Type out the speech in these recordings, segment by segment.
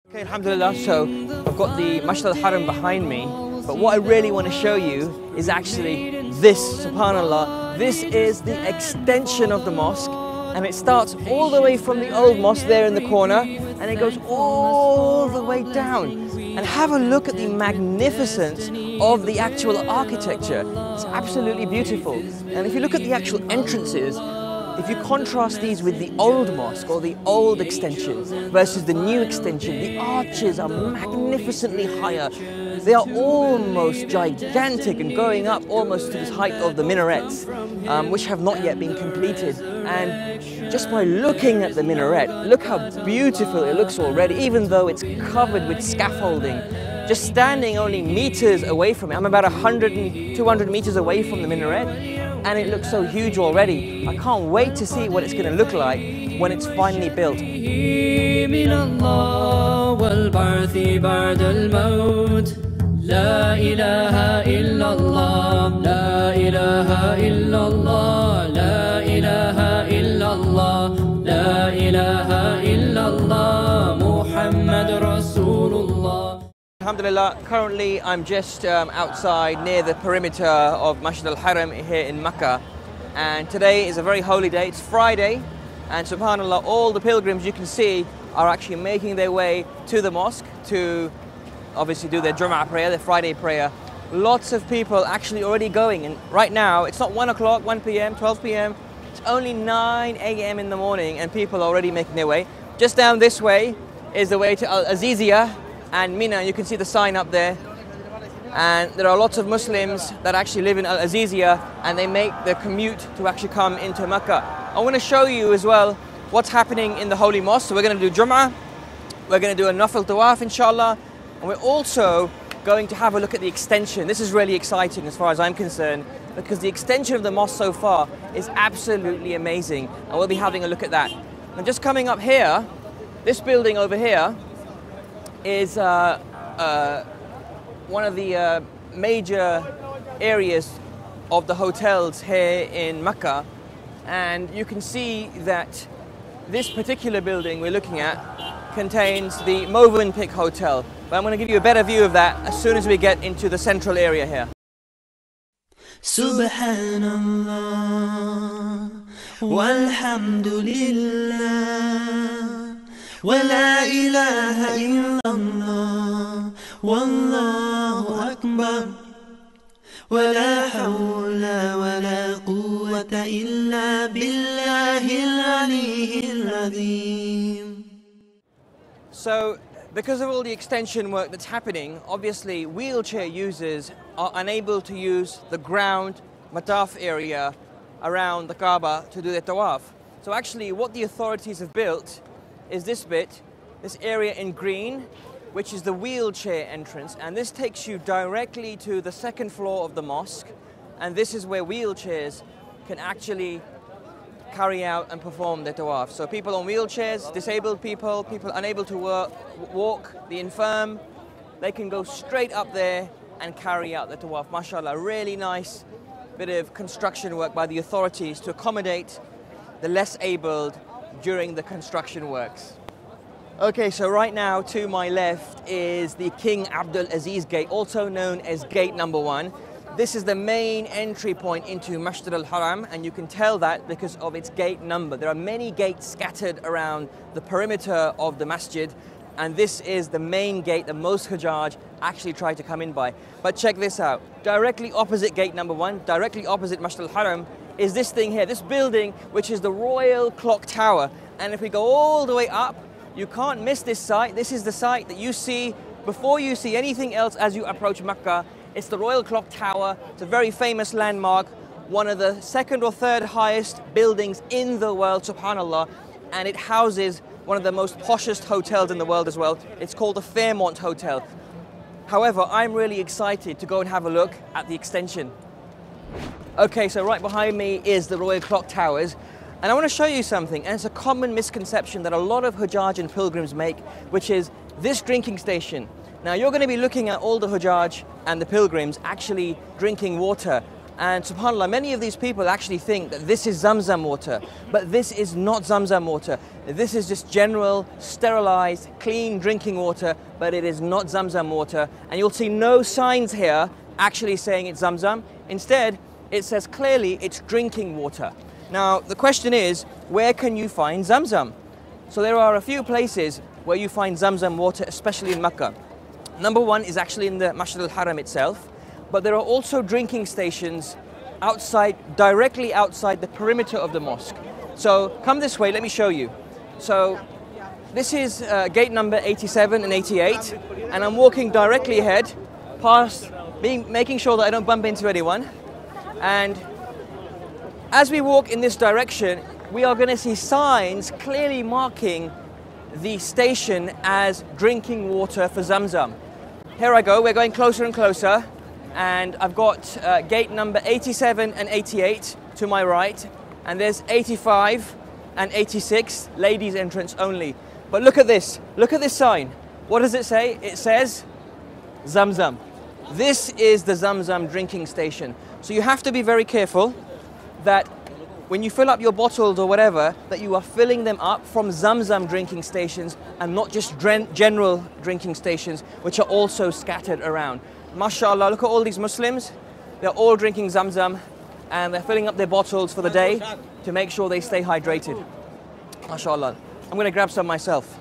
Okay, alhamdulillah, so I've got the Masjid al-Haram behind me, but what I really want to show you is actually this, subhanallah. This is the extension of the mosque, and it starts all the way from the old mosque there in the corner, and it goes all the way down. And have a look at the magnificence of the actual architecture. It's absolutely beautiful. And if you look at the actual entrances, if you contrast these with the old mosque or the old extension versus the new extension, the arches are magnificently higher. They are almost gigantic and going up almost to the height of the minarets, which have not yet been completed. And just by looking at the minaret, look how beautiful it looks already, even though it's covered with scaffolding. Just standing only meters away from it, I'm about 100 and 200 meters away from the minaret, and it looks so huge already. I can't wait to see what it's going to look like when it's finally built. لا إله إلا الله لا إله إلا الله لا إله إلا الله لا إله إلا الله محمد رسول الله. Alhamdulillah, currently I'm just outside near the perimeter of Masjid al-Haram here in Makkah, and today is a very holy day. It's Friday, and subhanallah, all the pilgrims you can see are actually making their way to the mosque to obviously do their Jum'ah prayer, their Friday prayer. Lots of people actually already going, and right now it's not 1 o'clock, 1 p.m, 12 p.m, it's only 9 a.m. in the morning and people are already making their way. Just down this way is the way to Al-Aziziyah and Mina. You can see the sign up there, and there are lots of Muslims that actually live in Al-Aziziyah and they make the commute to actually come into Makkah. I want to show you as well what's happening in the Holy Mosque. So we're going to do Jum'ah, we're going to do a Nafil Tawaf inshallah, and we're also going to have a look at the extension. This is really exciting as far as I'm concerned, because the extension of the mosque so far is absolutely amazing, and we'll be having a look at that. And just coming up here, this building over here is one of the major areas of the hotels here in Makkah, and you can see that this particular building we're looking at contains the Movenpick Hotel. But I'm going to give you a better view of that as soon as we get into the central area here. Subhanallah walhamdulillah wa la ilaha illallah wallahu akbar wa la hawla wa la quwwata illa billahil aliyyil azim. So, because of all the extension work that's happening, obviously wheelchair users are unable to use the ground mataf area around the Kaaba to do their tawaf. So actually what the authorities have built is this bit, this area in green, which is the wheelchair entrance, and this takes you directly to the second floor of the mosque, and this is where wheelchairs can actually carry out and perform their tawaf. So people on wheelchairs, disabled people, people unable to walk, the infirm, they can go straight up there and carry out the tawaf. MashaAllah, really nice bit of construction work by the authorities to accommodate the less abled during the construction works. Okay, so right now to my left is the King Abdul Aziz Gate, also known as Gate number 1. This is the main entry point into Masjid al-Haram, and you can tell that because of its gate number. There are many gates scattered around the perimeter of the masjid, and this is the main gate that most Hujjaj actually try to come in by. But check this out. Directly opposite gate number 1, directly opposite Masjid al-Haram, is this thing here, this building, which is the Royal Clock Tower. And if we go all the way up, you can't miss this site. This is the site that you see before you see anything else as you approach Makkah. It's the Royal Clock Tower. It's a very famous landmark, one of the second or third highest buildings in the world, subhanallah, and it houses one of the most poshest hotels in the world as well. It's called the Fairmont Hotel. However, I'm really excited to go and have a look at the extension. Okay, so right behind me is the Royal Clock Towers, and I want to show you something, and it's a common misconception that a lot of Hujjaj and pilgrims make, which is this drinking station. Now you're going to be looking at all the Hujjaj and the pilgrims actually drinking water And subhanAllah, many of these people actually think that this is Zamzam water, but this is not Zamzam water. This is just general, sterilized, clean drinking water, but it is not Zamzam water. And you'll see no signs here actually saying it's Zamzam. Instead, it says clearly it's drinking water. Now, the question is, where can you find Zamzam? So there are a few places where you find Zamzam water, especially in Makkah. Number one is actually in the Masjid al-Haram itself. But there are also drinking stations outside, directly outside the perimeter of the mosque. So come this way, let me show you. So this is gate number 87 and 88, and I'm walking directly ahead, past, making sure that I don't bump into anyone. And as we walk in this direction, we are going to see signs clearly marking the station as drinking water for Zamzam. Here I go, we're going closer and closer. And I've got gate number 87 and 88 to my right, and there's 85 and 86, ladies entrance only. But look at this sign. What does it say? It says Zamzam. This is the Zamzam drinking station. So you have to be very careful that when you fill up your bottles or whatever, that you are filling them up from Zamzam drinking stations and not just general drinking stations, which are also scattered around. MashaAllah, look at all these Muslims. They're all drinking Zamzam and they're filling up their bottles for the day to make sure they stay hydrated. MashaAllah. I'm going to grab some myself.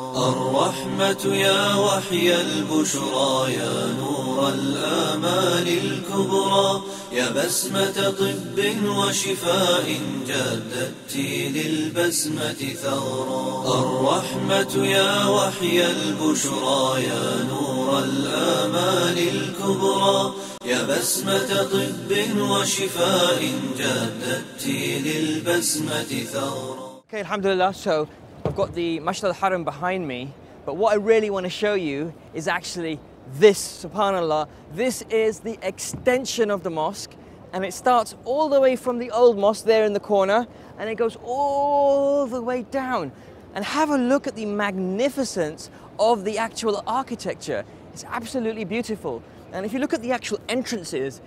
الرحمة يا وحي البشرى يا نور الآمال الكبرى يا بسمة طب وشفاء جددت للبسمة ثغرا الرحمة يا وحي البشرى يا نور الآمال الكبرى يا بسمة طب وشفاء جددت للبسمة ثغرا. Okay, alhamdulillah. So I've got the Masjid al-Haram behind me, but what I really want to show you is actually this, subhanAllah. This is the extension of the mosque, and it starts all the way from the old mosque there in the corner, and it goes all the way down. And have a look at the magnificence of the actual architecture. It's absolutely beautiful. And if you look at the actual entrances,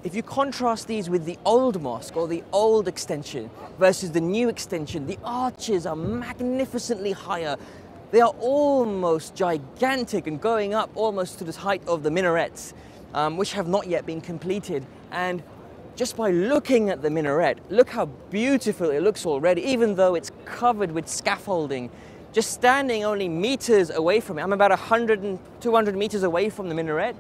if you contrast these with the old mosque or the old extension versus the new extension, the arches are magnificently higher. They are almost gigantic and going up almost to the height of the minarets, which have not yet been completed. And just by looking at the minaret, look how beautiful it looks already, even though it's covered with scaffolding. Just standing only meters away from it, I'm about 100 and 200 meters away from the minaret,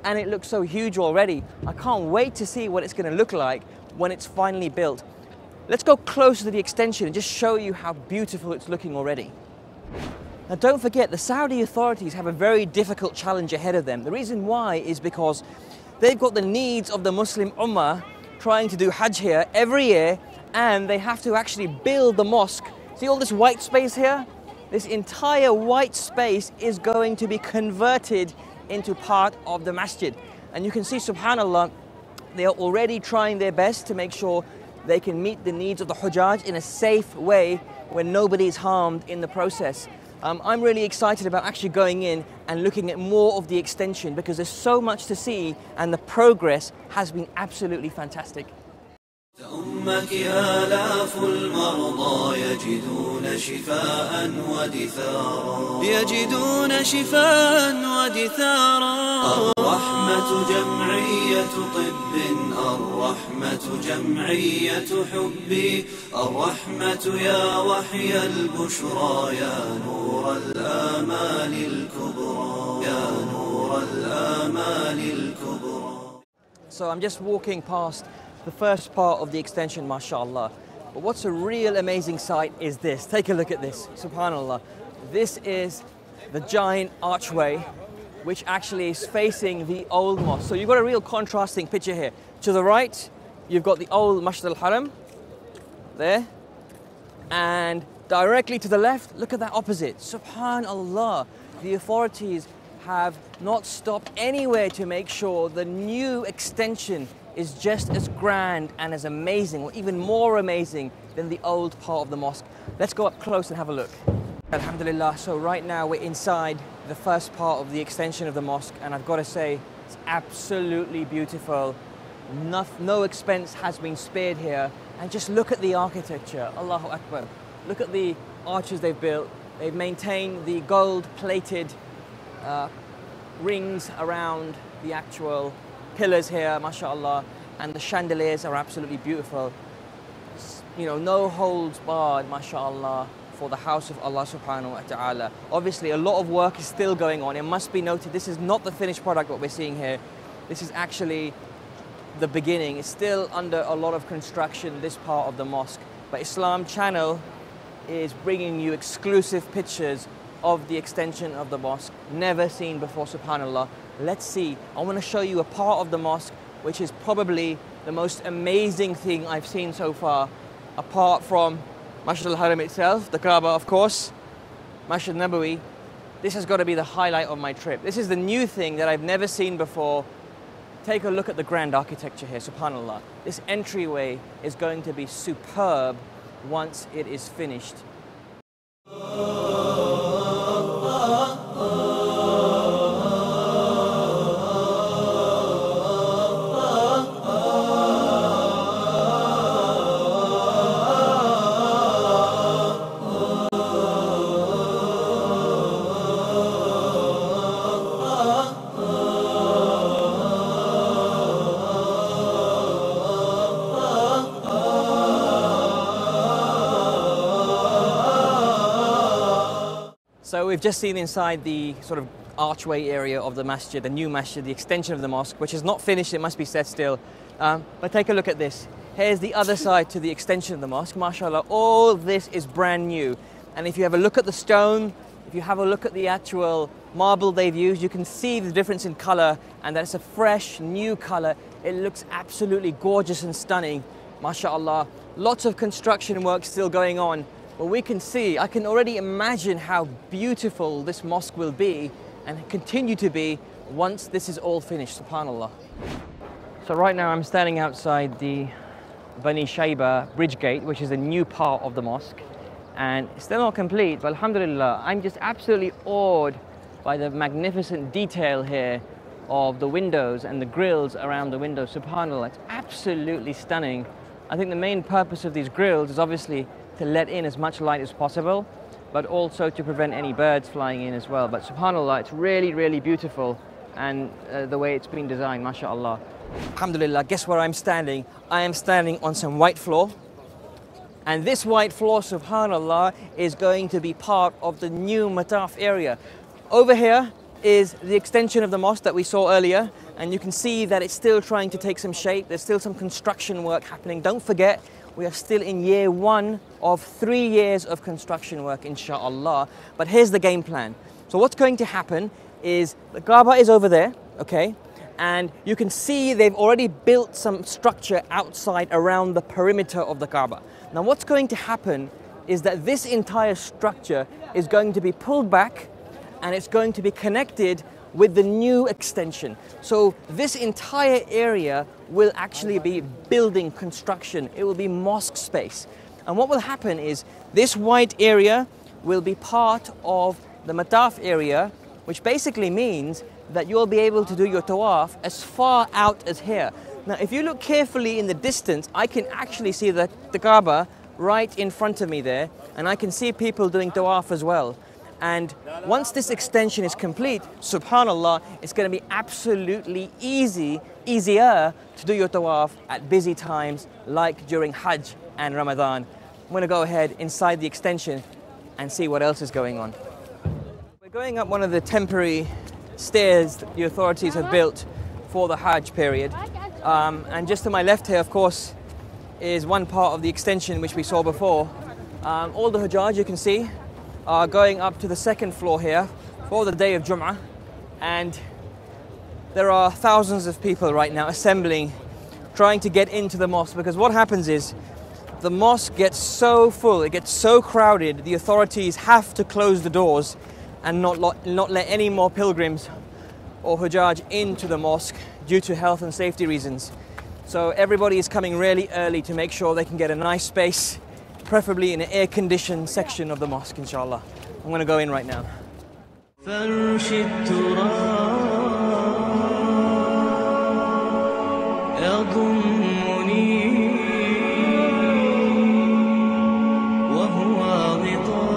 and it looks so huge already. I can't wait to see what it's going to look like when it's finally built. Let's go closer to the extension and just show you how beautiful it's looking already. Now don't forget, the Saudi authorities have a very difficult challenge ahead of them. The reason why is because they've got the needs of the Muslim Ummah trying to do Hajj here every year, and they have to actually build the mosque. See all this white space here? This entire white space is going to be converted into part of the masjid. And you can see, subhanAllah, they are already trying their best to make sure they can meet the needs of the Hujjaj in a safe way where nobody is harmed in the process. I'm really excited about actually going in and looking at more of the extension because there's so much to see and the progress has been absolutely fantastic. تأمك آلاف المرضى يجدون شفاء ودثارا يجدون شفاء ودثارا الرحمة جمعية طب الرحمة جمعية حب الرحمة يا وحي البشرى يا نور الآمال الكبرى يا نور الآمال الكبرى. So I'm just walking past the first part of the extension, mashallah. But what's a real amazing sight is this. Take a look at this, subhanallah. This is the giant archway which actually is facing the old mosque. So you've got a real contrasting picture here. To the right, you've got the old Masjid al-Haram there. And directly to the left, look at that opposite. Subhanallah, the authorities have not stopped anywhere to make sure the new extension is just as grand and as amazing, or even more amazing than the old part of the mosque. Let's go up close and have a look. Alhamdulillah, so right now we're inside the first part of the extension of the mosque, and I've got to say, it's absolutely beautiful. No expense has been spared here. And just look at the architecture, Allahu Akbar. Look at the arches they've built. They've maintained the gold-plated rings around the actual pillars here, mashallah, and the chandeliers are absolutely beautiful. You know, no holds barred, mashallah, for the house of Allah subhanahu wa ta'ala. Obviously, a lot of work is still going on. It must be noted, this is not the finished product what we're seeing here. This is actually the beginning. It's still under a lot of construction, this part of the mosque. But Islam Channel is bringing you exclusive pictures of the extension of the mosque, never seen before, subhanallah. Let's see. I want to show you a part of the mosque which is probably the most amazing thing I've seen so far, apart from Masjid al-Haram itself, the Kaaba of course, Masjid Nabawi. This has got to be the highlight of my trip. This is the new thing that I've never seen before. Take a look at the grand architecture here, subhanallah. This entryway is going to be superb once it is finished. So we've just seen inside the sort of archway area of the masjid, the new masjid, the extension of the mosque, which is not finished, it must be said still. But take a look at this. Here's the other side to the extension of the mosque. MashaAllah, all this is brand new. And if you have a look at the stone, if you have a look at the actual marble they've used, you can see the difference in color, and that it's a fresh, new color. It looks absolutely gorgeous and stunning. MashaAllah, lots of construction work still going on. But we can see, I can already imagine how beautiful this mosque will be and continue to be once this is all finished, subhanallah. So right now I'm standing outside the Bani Shayba bridge gate, which is a new part of the mosque. And it's still not complete, but alhamdulillah, I'm just absolutely awed by the magnificent detail here of the windows and the grills around the windows, subhanallah. It's absolutely stunning. I think the main purpose of these grills is obviously to let in as much light as possible, but also to prevent any birds flying in as well. But subhanallah, it's really, really beautiful, and the way it's been designed, mashallah. Alhamdulillah, guess where I'm standing? I am standing on some white floor, and this white floor, subhanallah, is going to be part of the new mataf area. Over here is the extension of the mosque that we saw earlier, and you can see that it's still trying to take some shape. There's still some construction work happening. Don't forget, we are still in year 1 of 3 years of construction work, inshallah. But here's the game plan. So what's going to happen is the Kaaba is over there, okay? And you can see they've already built some structure outside around the perimeter of the Kaaba. Now what's going to happen is that this entire structure is going to be pulled back, and it's going to be connected with the new extension. So this entire area will actually be building construction. It will be mosque space. And what will happen is this white area will be part of the mataf area, which basically means that you'll be able to do your tawaf as far out as here. Now, if you look carefully in the distance, I can actually see the Kaaba right in front of me there, and I can see people doing tawaf as well. And once this extension is complete, subhanallah, it's going to be absolutely easier to do your tawaf at busy times like during Hajj and Ramadan. I'm going to go ahead inside the extension and see what else is going on. We're going up one of the temporary stairs that the authorities have built for the Hajj period. And just to my left here, of course, is one part of the extension which we saw before. All the Hujjaj, you can see, are going up to the second floor here for the day of Jum'ah, and there are thousands of people right now assembling, trying to get into the mosque, because what happens is the mosque gets so full, it gets so crowded, the authorities have to close the doors and not let any more pilgrims or Hujjaj into the mosque due to health and safety reasons. So everybody is coming really early to make sure they can get a nice space, preferably in an air-conditioned section of the mosque, inshallah. I'm going to go in right now. يضمني وهو غطاء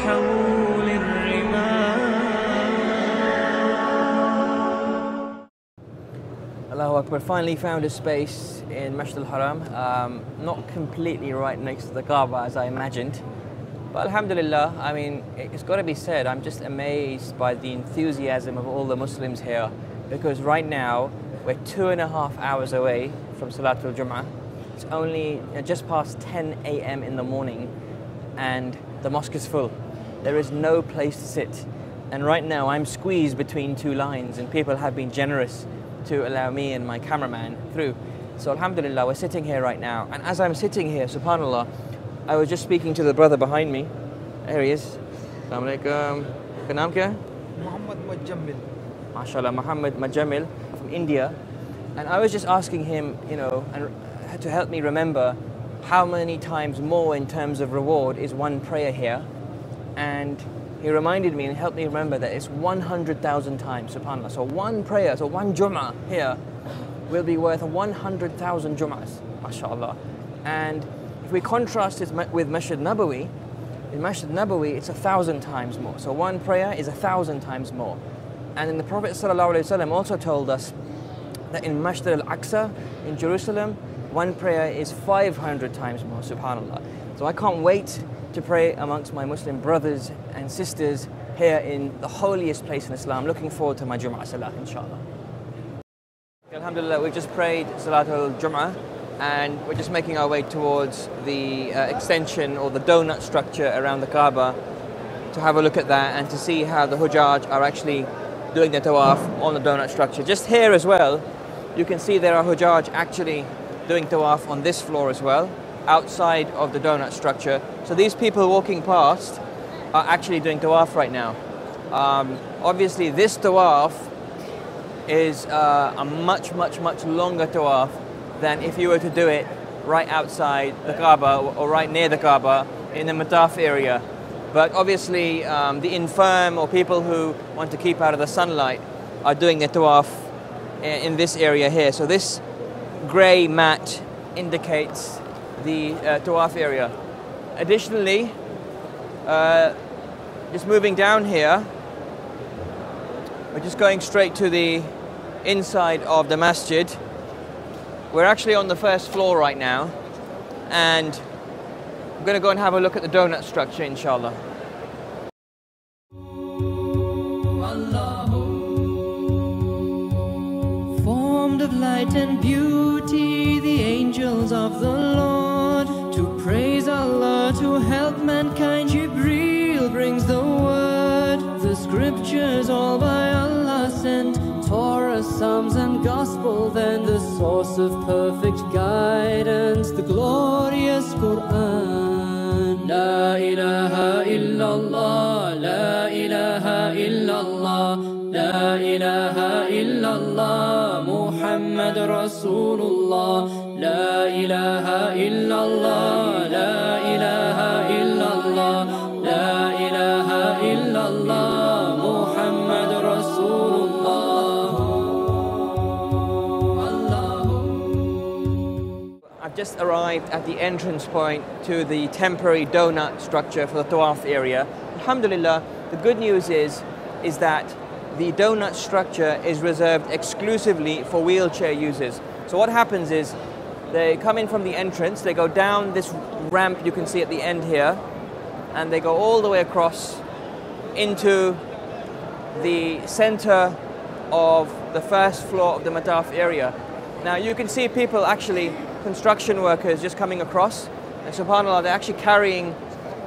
حول الرمال. Allahu Akbar, finally found a space in Masjid al-Haram, not completely right next to the Kaaba as I imagined, but alhamdulillah, I mean, it's got to be said, I'm just amazed by the enthusiasm of all the Muslims here, because right now we're 2.5 hours away from Salatul Jum'ah. It's only just past 10 a.m. in the morning and the mosque is full. There is no place to sit, and right now I'm squeezed between two lines, and people have been generous to allow me and my cameraman through. So alhamdulillah, we're sitting here right now, and as I'm sitting here, subhanallah, I was just speaking to the brother behind me. There he is. Assalamu alaikum. Ka naam kya hai? Muhammad Majamil. MashaAllah, Muhammad Majamil from India. And I was just asking him, you know, and to help me remember how many times more in terms of reward is one prayer here. And he reminded me and helped me remember that it's 100,000 times, subhanAllah. So one prayer, so one Jum'ah here will be worth 100,000 Jum'ahs, mashallah. And if we contrast it with Masjid Nabawi, in Masjid Nabawi it's 1,000 times more. So one prayer is 1,000 times more. And then the Prophet ﷺ also told us that in Masjid al-Aqsa in Jerusalem, one prayer is 500 times more, subhanAllah. So I can't wait to pray amongst my Muslim brothers and sisters here in the holiest place in Islam. Looking forward to my Jum'ah Salah, inshallah. Alhamdulillah, we've just prayed Salatul Jum'ah and we're just making our way towards the extension or the donut structure around the Kaaba to have a look at that and to see how the Hujjaj are actually doing their tawaf on the donut structure. Just here as well, you can see there are Hujjaj actually doing tawaf on this floor as well, outside of the donut structure. So these people walking past are actually doing tawaf right now. Obviously this tawaf is a much longer tawaf than if you were to do it right outside the Kaaba or right near the Kaaba in the Mataf area. But obviously the infirm or people who want to keep out of the sunlight are doing their tawaf in this area here. So this grey mat indicates the tawaf area. Additionally, just moving down here, we're just going straight to the inside of the masjid. We're actually on the first floor right now, and I'm going to go and have a look at the donut structure, inshallah. Formed of light and beauty, the angels of the Lord, to praise Allah, to help mankind, Jibreel brings the word. The scriptures all by Allah sent, Torah, Psalms and Gospel, then the source of perfect guidance, the glorious Quran. La ilaha illallah, la ilaha illallah, la ilaha illallah, Muhammad Rasulullah. La ilaha illallah, la ilaha illallah, la ilaha illallah, Muhammad Rasulullah. I've just arrived at the entrance point to the temporary donut structure for the tawaf area. Alhamdulillah, the good news is that the donut structure is reserved exclusively for wheelchair users. So what happens is they come in from the entrance, they go down this ramp you can see at the end here, and they go all the way across into the center of the first floor of the Mataf area. Now you can see people actually, construction workers just coming across, and subhanAllah, they're actually carrying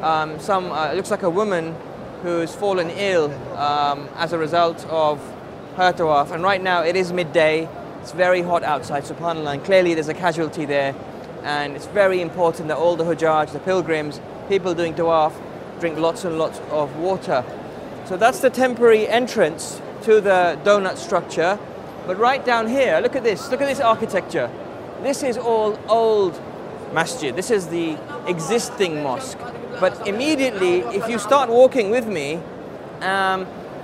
it looks like a woman who's fallen ill as a result of her tawaf. And right now it is midday, it's very hot outside, subhanAllah, and clearly there's a casualty there. And it's very important that all the Hujjaj, the pilgrims, people doing tawaf, drink lots and lots of water. So that's the temporary entrance to the donut structure. But right down here, look at this architecture. This is all old masjid. This is the existing mosque. But immediately, if you start walking with me,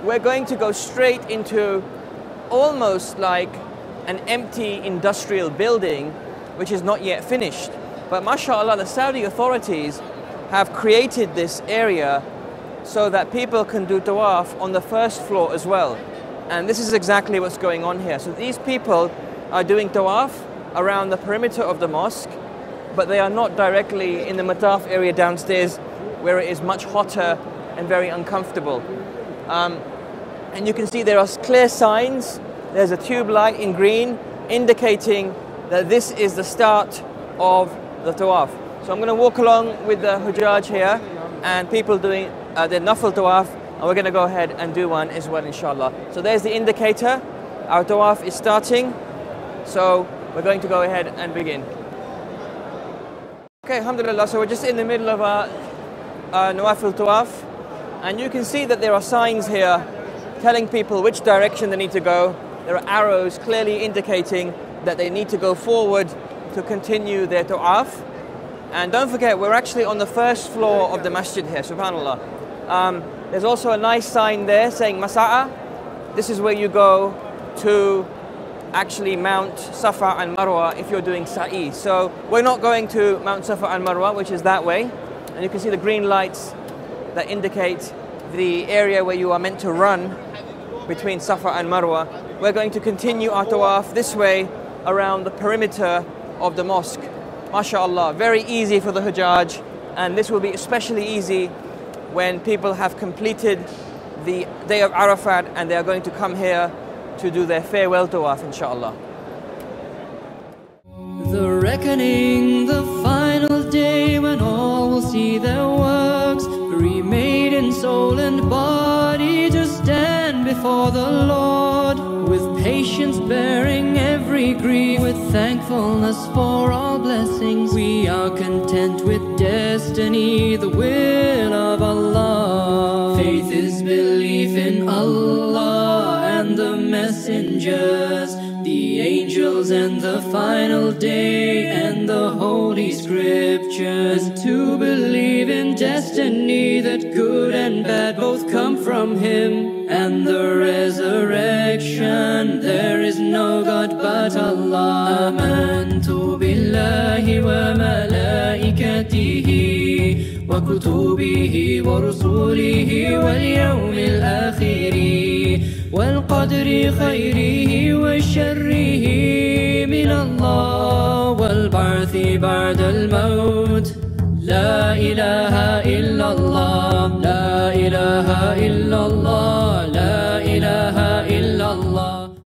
we're going to go straight into almost like an empty industrial building which is not yet finished. But mashallah, the Saudi authorities have created this area so that people can do tawaf on the first floor as well. And this is exactly what's going on here. So these people are doing tawaf around the perimeter of the mosque, but they are not directly in the mataf area downstairs where it is much hotter and very uncomfortable. And you can see there are clear signs. There's a tube light in green indicating that this is the start of the tawaf. So I'm going to walk along with the Hujjaj here and people doing their Nafil tawaf, and we're going to go ahead and do one as well, inshallah. So there's the indicator. Our tawaf is starting. So we're going to go ahead and begin. Okay, alhamdulillah, so we're just in the middle of our Nawafil tawaf, and you can see that there are signs here telling people which direction they need to go. There are arrows clearly indicating that they need to go forward to continue their tawaf. And don't forget, we're actually on the first floor of the masjid here, subhanallah. There's also a nice sign there saying Masa'a. This is where you go to actually Mount Safa and Marwa if you're doing Sa'i. So we're not going to Mount Safa and Marwa, which is that way. And you can see the green lights that indicate the area where you are meant to run between Safa and Marwa. We're going to continue our tawaf this way around the perimeter of the mosque. MashaAllah, very easy for the Hujjaj, and this will be especially easy when people have completed the day of Arafat and they are going to come here to do their farewell tawaf, inshallah. The reckoning, the final day when all will see their works remade in soul and body to stand before the Lord, with patience bearing every grief, with thankfulness for all blessings. We are content with destiny, the will of Allah. Faith is belief in Allah and the messengers, the angels and the final day and the holy scriptures. To believe in destiny, that good and bad both come from Him, and the resurrection. There is no God but Allah. Amantu billahi wa malaikatihi wa kutubihi wa rusulihi wal yawmil akhiri wal qadri khayrihi wa sharrihi min Allah wal ba'thi ba'da al maut. La ilaha illallah, la ilaha illallah.